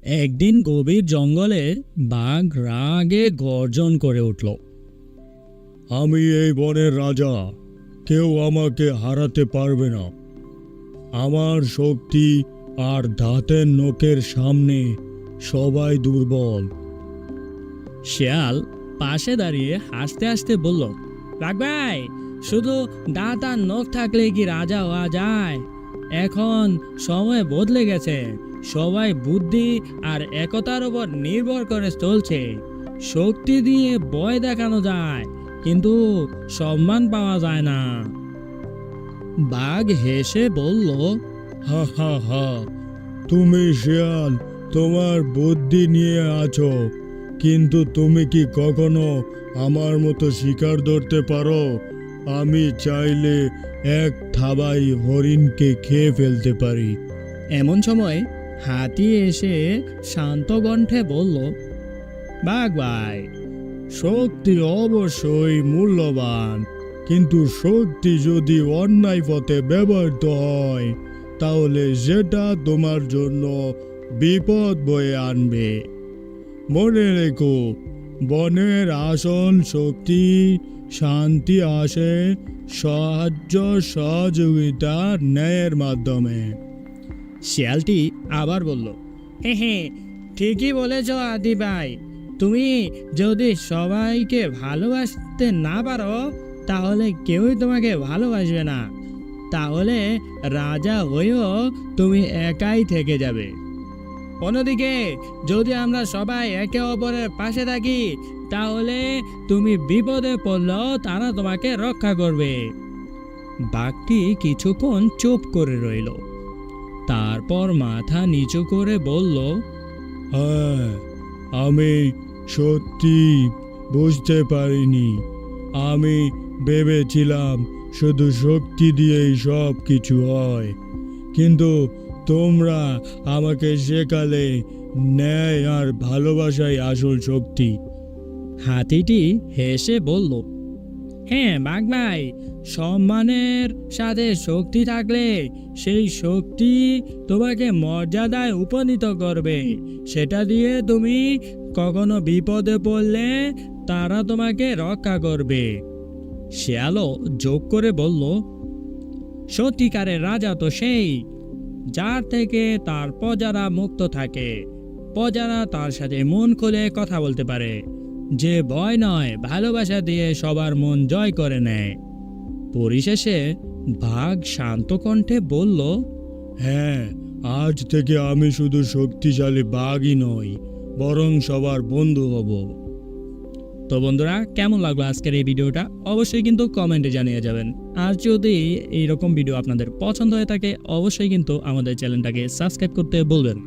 একদিন গভীর জঙ্গলে বাঘ রাগে গর্জন করে উঠল। আমি এই বনের রাজা, কেউ আমাকে হারাতে পারবে না। আমার শক্তি আর দাঁতের নখের সামনে সবাই দুর্বল। শিয়াল পাশে দাঁড়িয়ে হাসতে হাসতে বলল, বাঘ ভাই, শুধু দাঁত আর নখ থাকলে কি রাজা হওয়া যায়? এখন সময় বদলে গেছে, সবাই বুদ্ধি আর একতার উপর নির্ভর করে চলছে। শক্তি দিয়ে ভয় দেখানো যায়, কিন্তু সম্মান পাওয়া যায় না। বাঘ হেসে বলল, হা হা হা, তুমি শিয়াল তোমার বুদ্ধি নিয়ে আছো, কিন্তু তুমি কি কখনো আমার মতো শিকার ধরতে পারো? আমি চাইলে এক থাবায় হরিণকে খেয়ে ফেলতে পারি। এমন সময় হাতি এসে শান্ত কণ্ঠে বলল, বাঘ ভাই, শক্তি অবশ্যই মূল্যবান, কিন্তু শক্তি যদি অন্যায় পথে ব্যবহৃত হয় তাহলে সেটা তোমার জন্য বিপদ বয়ে আনবে। মনে রেখো, বনের আসল শক্তি শান্তি আসে সাহায্য সহযোগিতা ন্যায়ের মাধ্যমে। শিয়ালটি আবার বলল, হ্যাঁ, ঠিকই বলেছ আদি ভাই। তুমি যদি সবাইকে ভালোবাসতে না পারো তাহলে কেউই তোমাকে ভালোবাসবে না। তাহলে রাজা হয়েও তুমি একাই থেকে যাবে। অন্যদিকে যদি আমরা সবাই একে অপরের পাশে থাকি তাহলে তুমি বিপদে পড়লেও তারা তোমাকে রক্ষা করবে। বাঘটি কিছুক্ষণ চুপ করে রইল, তারপর মাথা নিচু করে বলল, হ্যাঁ, আমি সত্যি বুঝতে পারিনি। আমি ভেবেছিলাম শুধু শক্তি দিয়েই সব কিছু হয়, কিন্তু তোমরা আমাকে শেখালে ন্যায় আর ভালোবাসাই আসল শক্তি। হাতিটি হেসে বলল, হ্যাঁ বাঘ ভাই, সম্মানের সাথে শক্তি থাকলে সেই শক্তি তোমাকে মর্যাদায় উপনীত করবে। সেটা দিয়ে তুমি কখনো বিপদে পড়লে তারা তোমাকে রক্ষা করবে। শিয়ালও যোগ করে বলল, সত্যিকারের রাজা তো সেই যার থেকে তার প্রজারা মুক্ত থাকে, প্রজারা তার সাথে মন খুলে কথা বলতে পারে, যে ভয় নয় ভালোবাসা দিয়ে সবার মন জয় করে নেয়। পরিশেষে বাঘ শান্ত কণ্ঠে বলল, হ্যাঁ, আজ থেকে আমি শুধু শক্তিশালী বাঘই নই, বরং সবার বন্ধু হব। তো বন্ধুরা, কেমন লাগলো আজকের এই ভিডিওটা অবশ্যই কিন্তু কমেন্টে জানিয়ে যাবেন। আর যদি এইরকম ভিডিও আপনাদের পছন্দ হয়ে থাকে অবশ্যই কিন্তু আমাদের চ্যানেলটাকে সাবস্ক্রাইব করতে বলবেন।